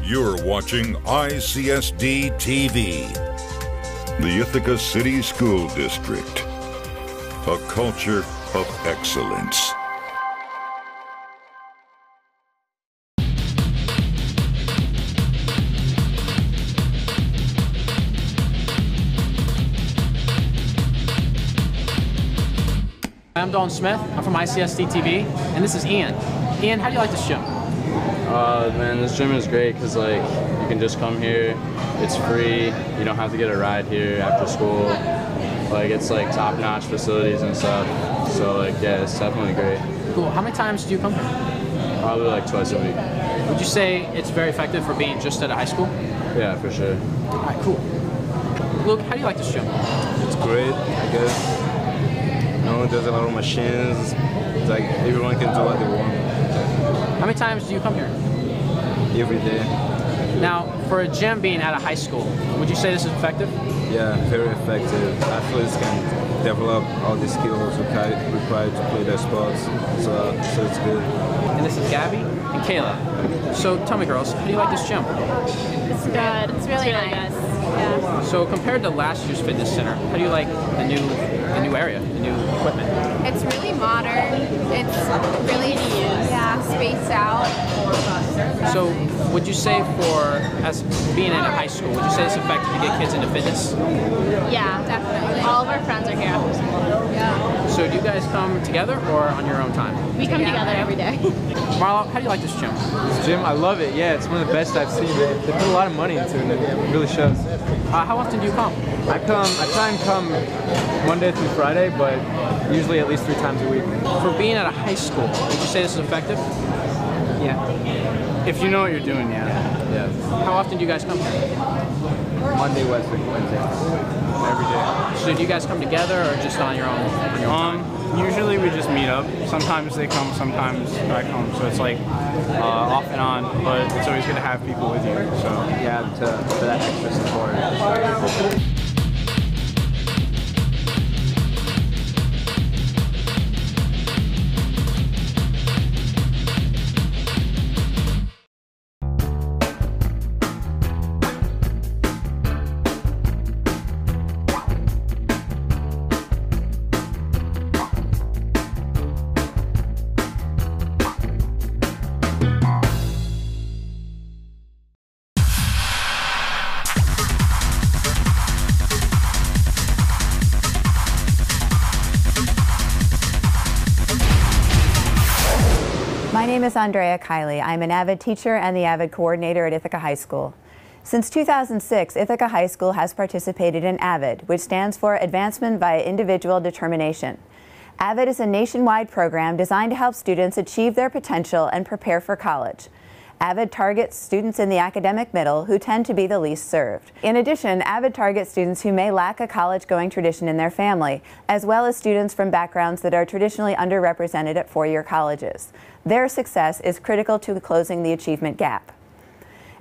You're watching ICSD TV, the Ithaca City School District, a culture of excellence. I'm Dalton Smith. I'm from ICSD TV, and this is Ian. Ian, how do you like this gym? Man, this gym is great because you can just come here. It's free. You don't have to get a ride here after school. It's top-notch facilities and stuff. So yeah, it's definitely great. Cool. How many times do you come here? Probably twice a week. Would you say it's very effective for being just at a high school? Yeah, for sure. All right, cool. Luke, how do you like this gym? It's great, I guess. There's a lot of machines. It's everyone can do what they want. How many times do you come here? Every day. Now, for a gym being at a high school, would you say this is effective? Yeah, very effective. Athletes can develop all the skills required to play their sports, so it's good. And this is Gabby and Kayla. So tell me, girls, how do you like this gym? It's good. It's really nice. Yeah. So compared to last year's fitness center, how do you like the new area, the new equipment? It's really modern. It's really spaced out. So would you say as being in a high school, would you say it's effective to get kids into fitness? Yeah, definitely. All of our friends are here after school. Yeah. So do you guys come together or on your own time? We come together every day. Marlo, how do you like this gym? This gym, I love it. Yeah, it's one of the best I've seen. They put a lot of money into it, and it really shows. How often do you come? I try and come Monday through Friday, but usually at least 3 times a week. For being at a high school, would you say this is effective? Yeah. If you know what you're doing, yeah. How often do you guys come here? Monday, Wednesday. Every day. So do you guys come together or just on your own time? Usually we just meet up. Sometimes they come, sometimes I come. So it's off and on, but it's always good to have people with you. So Yeah, for that extra support. My name is Andrea Kiley. I'm an AVID teacher and the AVID coordinator at Ithaca High School. Since 2006, Ithaca High School has participated in AVID, which stands for Advancement via Individual Determination. AVID is a nationwide program designed to help students achieve their potential and prepare for college. AVID targets students in the academic middle who tend to be the least served. In addition, AVID targets students who may lack a college-going tradition in their family, as well as students from backgrounds that are traditionally underrepresented at four-year colleges. Their success is critical to closing the achievement gap.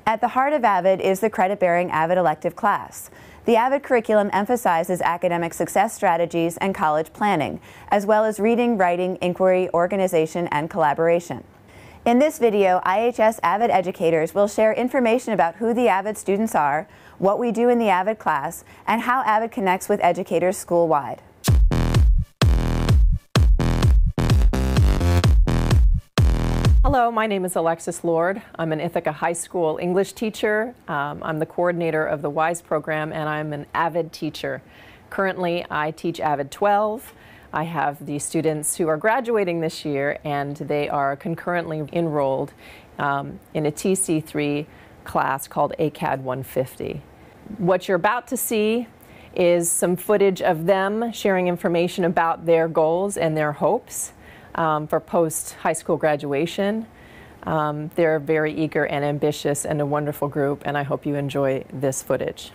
At the heart of AVID is the credit-bearing AVID elective class. The AVID curriculum emphasizes academic success strategies and college planning, as well as reading, writing, inquiry, organization, and collaboration. In this video, IHS AVID educators will share information about who the AVID students are, what we do in the AVID class, and how AVID connects with educators school-wide. Hello, my name is Alexis Lord. I'm an Ithaca High School English teacher. I'm the coordinator of the WISE program, and I'm an AVID teacher. Currently, I teach AVID 12. I have the students who are graduating this year, and they are concurrently enrolled in a TC3 class called ACAD 150. What you're about to see is some footage of them sharing information about their goals and their hopes for post-high school graduation. They're very eager and ambitious and a wonderful group, and I hope you enjoy this footage.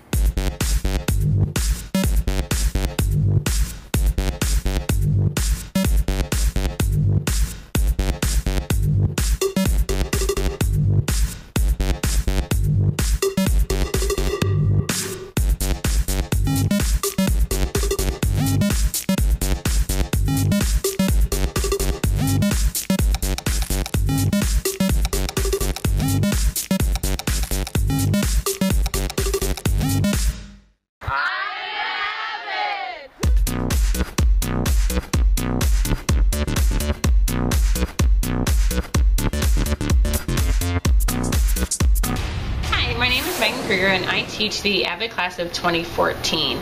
Krieger, and I teach the AVID class of 2014.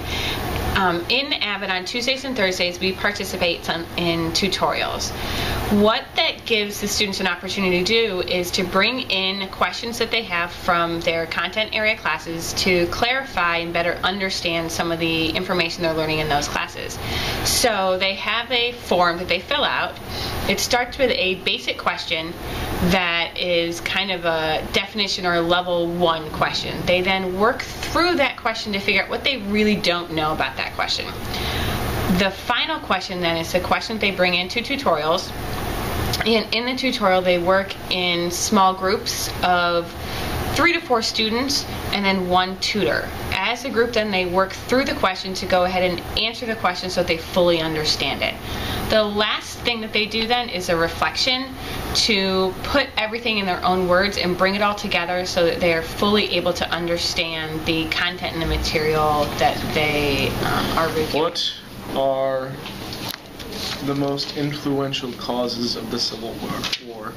In AVID on Tuesdays and Thursdays we participate in tutorials. What that gives the students an opportunity to do is to bring in questions that they have from their content area classes to clarify and better understand some of the information they're learning in those classes. So they have a form that they fill out. It starts with a basic question that is kind of a definition or a level 1 question. They then work through that question to figure out what they really don't know about that question. The final question then is the question they bring into tutorials, and in the tutorial they work in small groups of 3 to 4 students and then 1 tutor. As a group then they work through the question to go ahead and answer the question so that they fully understand it. The last thing that they do then is a reflection to put everything in their own words and bring it all together so that they are fully able to understand the content and the material that they are reviewing. What are the most influential causes of the Civil War?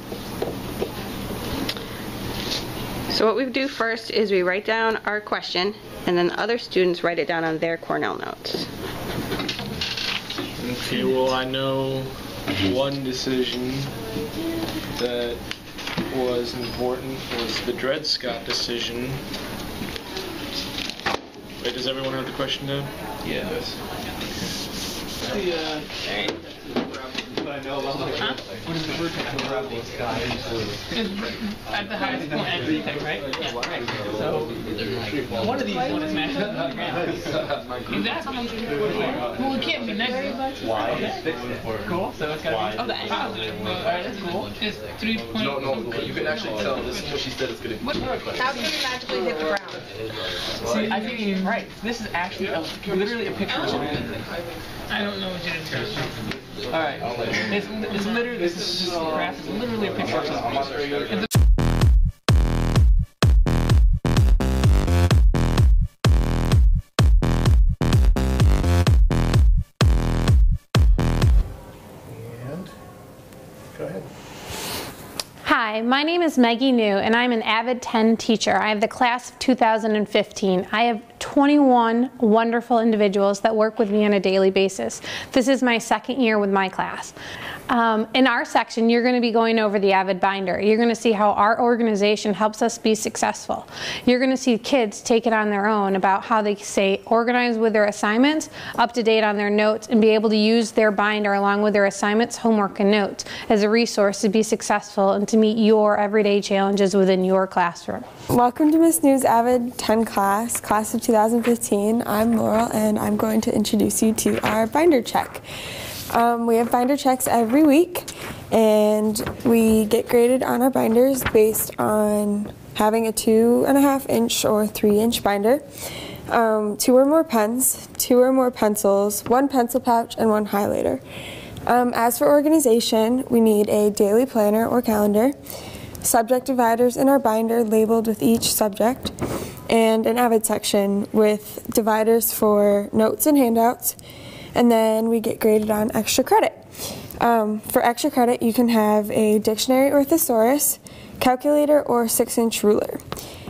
So what we do first is we write down our question, and then other students write it down on their Cornell notes. Okay, well, I know one decision that was important was the Dred Scott decision. Wait, does everyone have the question down? Yes. What I know about huh? What is the word at the highest point and everything, right? Yeah, right. So one of these one is mashed up on the ground. Exactly. Well, it can't be negative. Why? Okay. Cool. So it's gotta be positive. Alright, that's cool. It's 3 points. No, you can actually tell this is what she said it's gonna be. How can you magically hit the ground? See, I think you're right. This is actually literally a picture of something. I don't know what you're interested in. Alright. It's literally, this is just a graph. It's literally a picture of something. Go ahead. Hi, my name is Maggie New, and I'm an AVID 10 teacher. I have the class of 2015. I have 21 wonderful individuals that work with me on a daily basis. This is my 2nd year with my class. In our section, you're going to be going over the AVID binder. You're going to see how our organization helps us be successful. You're going to see kids take it on their own about how they stay organized with their assignments, up to date on their notes, and be able to use their binder along with their assignments, homework, and notes as a resource to be successful and to meet your everyday challenges within your classroom. Welcome to Miss New's AVID 10 class of 2015. I'm Laurel, and I'm going to introduce you to our binder check. We have binder checks every week, and we get graded on our binders based on having a 2.5 inch or 3 inch binder, 2 or more pens, 2 or more pencils, 1 pencil pouch, and 1 highlighter. As for organization, we need a daily planner or calendar, subject dividers in our binder labeled with each subject, and an AVID section with dividers for notes and handouts, and then we get graded on extra credit. For extra credit, you can have a dictionary or thesaurus, calculator, or 6-inch ruler.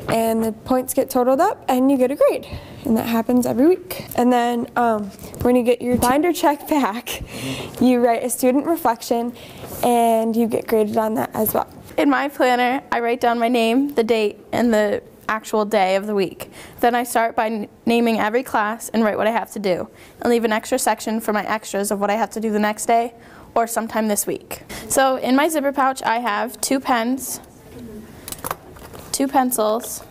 And the points get totaled up and you get a grade. And that happens every week. And then when you get your binder check back, you write a student reflection and you get graded on that as well. In my planner, I write down my name, the date, and the actual day of the week. Then I start by naming every class and write what I have to do, and leave an extra section for my extras of what I have to do the next day or sometime this week. So in my zipper pouch I have 2 pens, 2 pencils,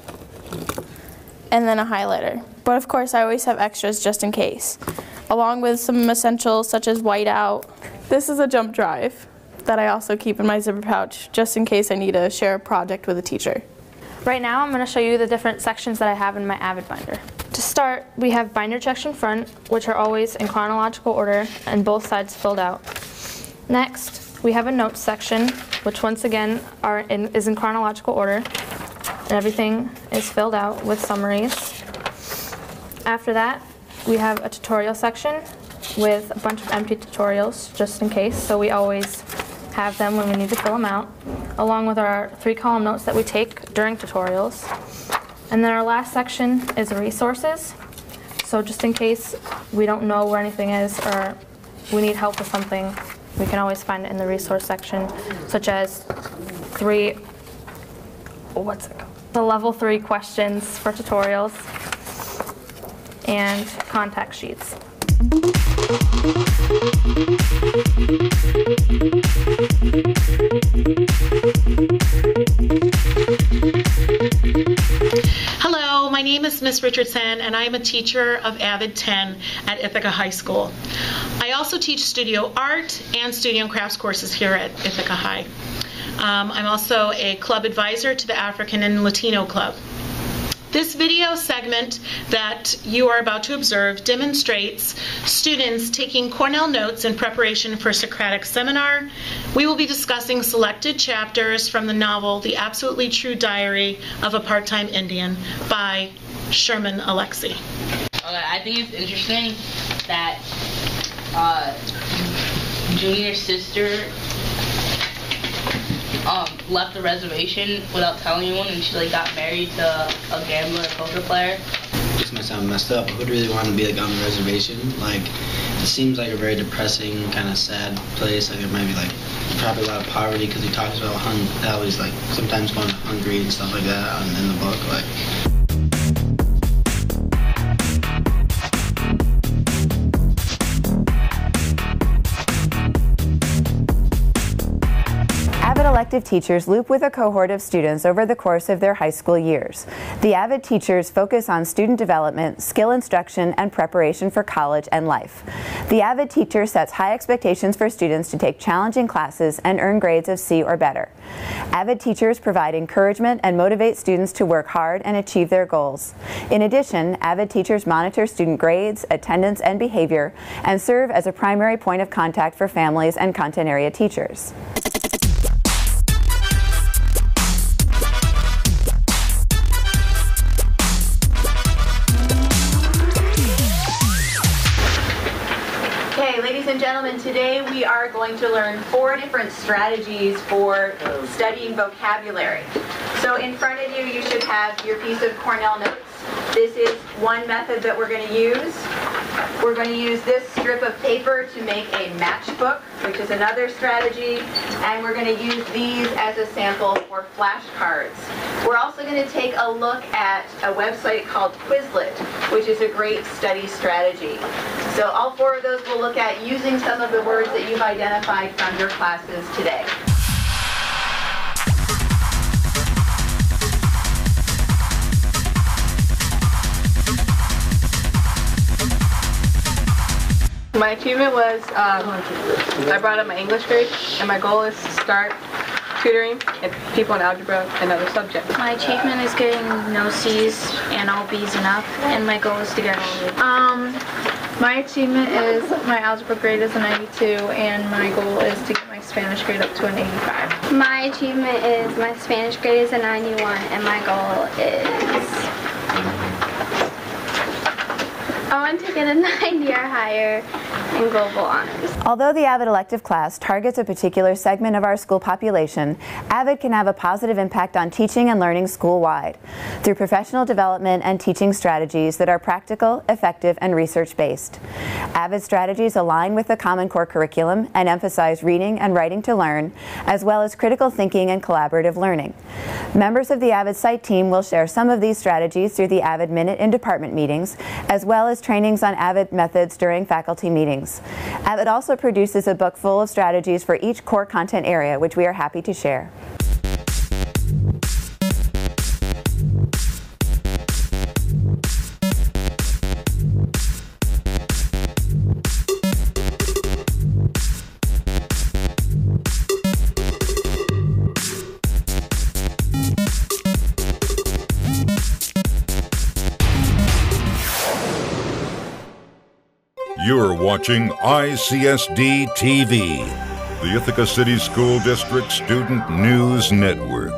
and then a highlighter. But of course I always have extras just in case, along with some essentials such as whiteout. This is a jump drive that I also keep in my zipper pouch just in case I need to share a project with a teacher. Right now I'm going to show you the different sections that I have in my AVID binder. To start, we have binder checks in front, which are always in chronological order and both sides filled out. Next, we have a notes section, which once again is in chronological order, and everything is filled out with summaries. After that, we have a tutorial section with a bunch of empty tutorials just in case, so we always have them when we need to fill them out, along with our 3-column notes that we take during tutorials. And then our last section is resources. So just in case we don't know where anything is or we need help with something, we can always find it in the resource section, such as the level 3 questions for tutorials and contact sheets. Hello, my name is Miss Richardson and I am a teacher of AVID 10 at Ithaca High School. I also teach studio art and studio and crafts courses here at Ithaca High. I'm also a club advisor to the African and Latino Club. This video segment that you are about to observe demonstrates students taking Cornell notes in preparation for a Socratic seminar. We will be discussing selected chapters from the novel The Absolutely True Diary of a Part-Time Indian by Sherman Alexie. I think it's interesting that Junior's sister left the reservation without telling anyone, and she got married to a gambler, a poker player. This might sound messed up, but who'd really want to be on the reservation? It seems like a very depressing, kind of sad place. There might be probably a lot of poverty, because he talks about how he's sometimes going hungry and stuff like that in the book. AVID elective teachers loop with a cohort of students over the course of their high school years. The AVID teachers focus on student development, skill instruction, and preparation for college and life. The AVID teacher sets high expectations for students to take challenging classes and earn grades of C or better. AVID teachers provide encouragement and motivate students to work hard and achieve their goals. In addition, AVID teachers monitor student grades, attendance, and behavior, and serve as a primary point of contact for families and content area teachers. Ladies and gentlemen, today we are going to learn 4 different strategies for studying vocabulary. So in front of you, you should have your piece of Cornell notes. This is one method that we're going to use. We're going to use this strip of paper to make a matchbook, which is another strategy, and we're going to use these as a sample for flashcards. We're also going to take a look at a website called Quizlet, which is a great study strategy. So all 4 of those we'll look at using some of the words that you've identified from your classes today. My achievement was I brought up my English grade, and my goal is to start tutoring people in algebra and other subjects. My achievement is getting no C's and all B's and up, and my goal is to get all A's. My achievement is my algebra grade is a 92, and my goal is to get my Spanish grade up to an 85. My achievement is my Spanish grade is a 91, and my goal is I want to get a 90 or higher in global honors. Although the AVID elective class targets a particular segment of our school population, AVID can have a positive impact on teaching and learning school-wide through professional development and teaching strategies that are practical, effective, and research-based. AVID strategies align with the Common Core curriculum and emphasize reading and writing to learn, as well as critical thinking and collaborative learning. Members of the AVID site team will share some of these strategies through the AVID Minute in department meetings, as well as trainings on AVID methods during faculty meetings. AVID also produces a book full of strategies for each core content area, which we are happy to share. You're watching ICSD TV, the Ithaca City School District Student News Network.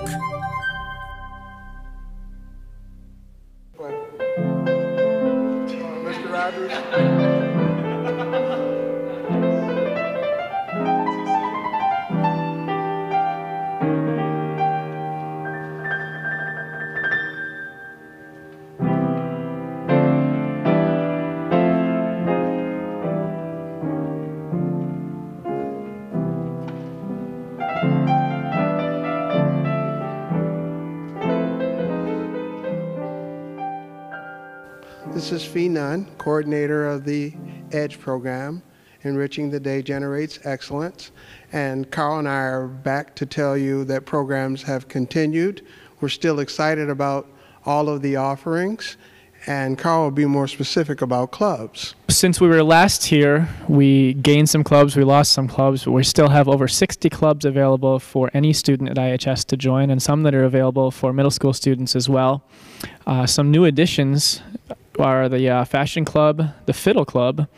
Mr. Rogers. This is Fee Nunn, coordinator of the EDGE program. Enriching the Day Generates Excellence. And Carl and I are back to tell you that programs have continued. We're still excited about all of the offerings. And Carl will be more specific about clubs. Since we were last here, we gained some clubs, we lost some clubs, but we still have over 60 clubs available for any student at IHS to join, and some that are available for middle school students as well. Some new additions are the Fashion Club, the Fiddle Club,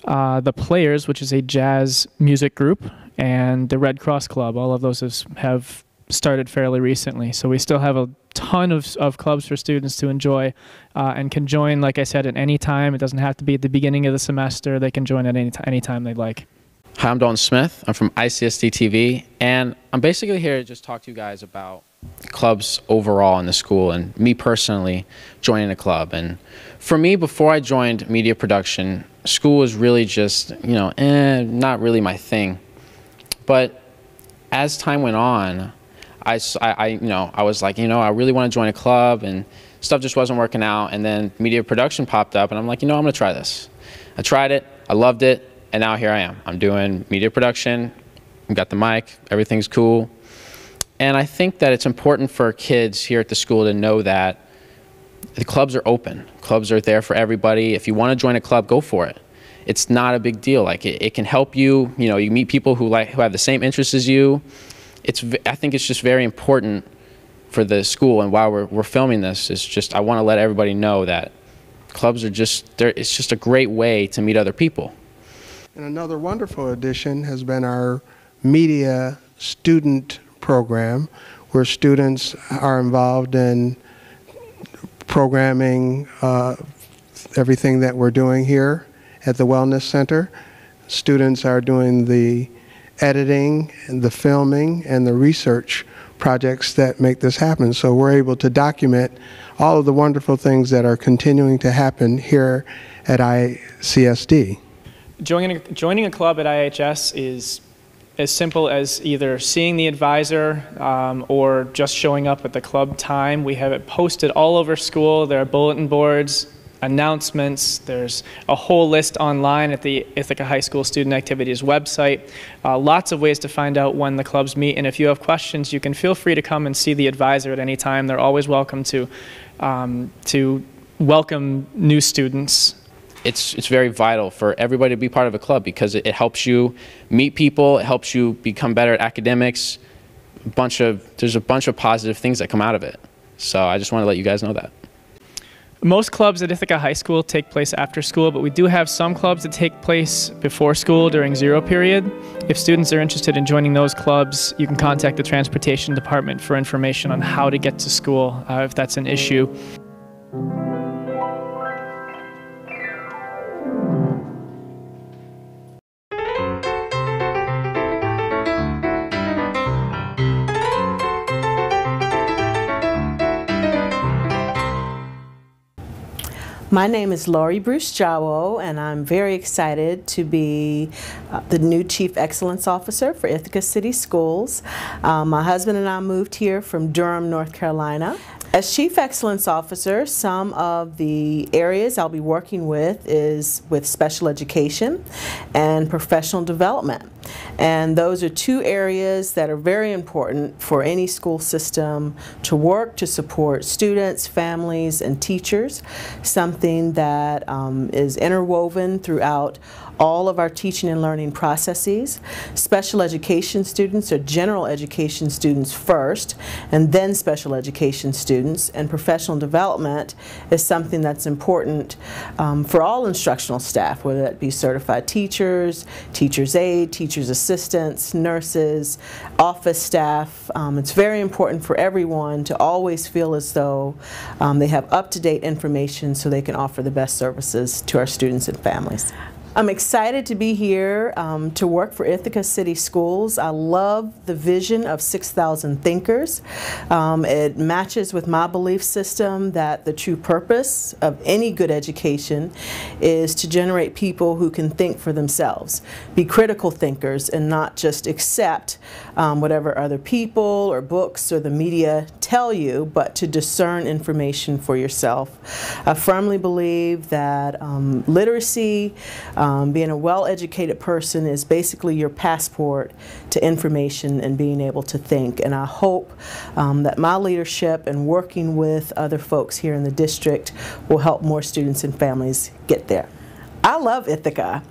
the Players, which is a jazz music group, and the Red Cross Club. All of those have started fairly recently. So we still have a ton of clubs for students to enjoy and can join, like I said, at any time. It doesn't have to be at the beginning of the semester. They can join at any time they'd like. Hi, I'm Dalton Smith. I'm from ICSD TV, and I'm basically here to just talk to you guys about clubs overall in the school and me personally joining a club. And for me, before I joined media production, school was really just, not really my thing. But as time went on, I was like, I really want to join a club, and stuff just wasn't working out. And then media production popped up, and I'm like, I'm going to try this. I tried it, I loved it, and now here I am. I'm doing media production, I've got the mic, everything's cool. And I think that it's important for kids here at the school to know that the clubs are open. Clubs are there for everybody. If you want to join a club, go for it. It's not a big deal. Like it can help you. You meet people who have the same interests as you. I think it's just very important for the school. And while we're filming this, I want to let everybody know that clubs are it's just a great way to meet other people. And another wonderful addition has been our media student program, where students are involved in programming everything that we're doing here at the Wellness Center. Students are doing the editing and the filming and the research projects that make this happen. So we're able to document all of the wonderful things that are continuing to happen here at ICSD. Joining a club at IHS is as simple as either seeing the advisor or just showing up at the club time. We have it posted all over school. There are bulletin boards, announcements. There's a whole list online at the Ithaca High School Student Activities website. Lots of ways to find out when the clubs meet. And if you have questions, you can feel free to come and see the advisor at any time. They're always welcome to welcome new students. It's very vital for everybody to be part of a club because it helps you meet people, it helps you become better at academics. There's a bunch of positive things that come out of it. So I just want to let you guys know that. Most clubs at Ithaca High School take place after school, but we do have some clubs that take place before school during zero period. If students are interested in joining those clubs, you can contact the transportation department for information on how to get to school if that's an issue. My name is Lori Bruce-Jawo, and I'm very excited to be the new Chief Excellence Officer for Ithaca City Schools. My husband and I moved here from Durham, North Carolina. As Chief Excellence Officer, some of the areas I'll be working with is with special education and professional development. And those are two areas that are very important for any school system to work to support students, families, and teachers, something that is interwoven throughout all of our teaching and learning processes. Special education students are general education students first, and then special education students, and professional development is something that's important for all instructional staff, whether that be certified teachers, teachers' aide, teachers' assistants, nurses, office staff. It's very important for everyone to always feel as though they have up-to-date information so they can offer the best services to our students and families. I'm excited to be here to work for Ithaca City Schools. I love the vision of 6,000 thinkers. It matches with my belief system that the true purpose of any good education is to generate people who can think for themselves, be critical thinkers, and not just accept whatever other people or books or the media tell you, but to discern information for yourself. I firmly believe that literacy, being a well-educated person, is basically your passport to information and being able to think. And I hope that my leadership and working with other folks here in the district will help more students and families get there. I love Ithaca.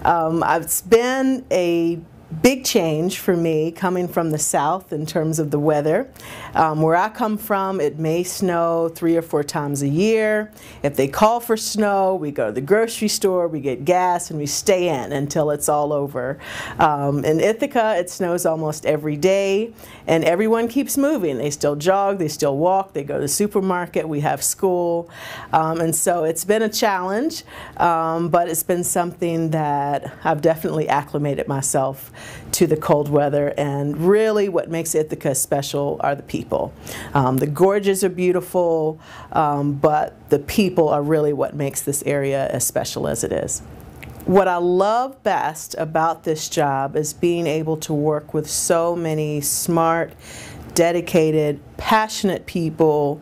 It's been a big change for me coming from the south in terms of the weather. Where I come from, it may snow 3 or 4 times a year. If they call for snow, we go to the grocery store, we get gas, and we stay in until it's all over. In Ithaca, it snows almost every day, and everyone keeps moving. They still jog, they still walk, they go to the supermarket, we have school. And so it's been a challenge, but it's been something that I've definitely acclimated myself to the cold weather, and really what makes Ithaca special are the people. The gorges are beautiful, but the people are really what makes this area as special as it is. What I love best about this job is being able to work with so many smart, dedicated, passionate people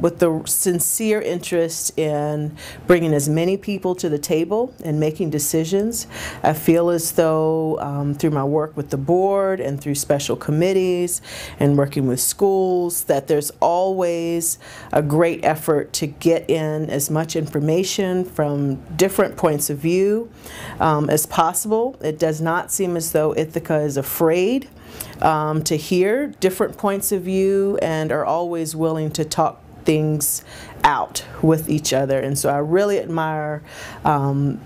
with the sincere interest in bringing as many people to the table and making decisions. I feel as though through my work with the board and through special committees and working with schools that there's always a great effort to get in as much information from different points of view as possible. It does not seem as though Ithaca is afraid to hear different points of view and are always willing to talk things out with each other. And so I really admire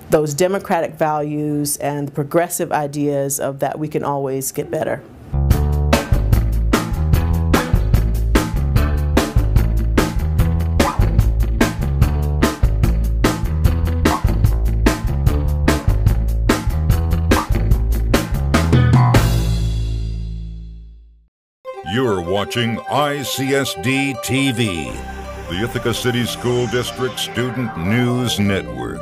those democratic values and the progressive ideas of that we can always get better. You're watching ICSD TV, the Ithaca City School District Student News Network.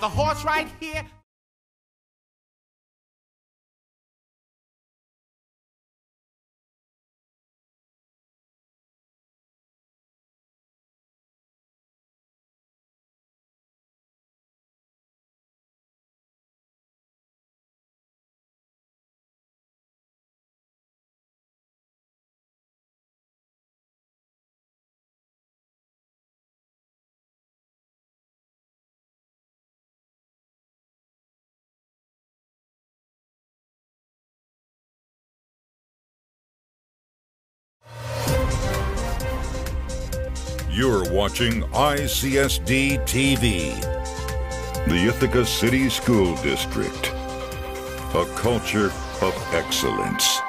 the horse right here. You're watching ICSD TV, the Ithaca City School District, a culture of excellence.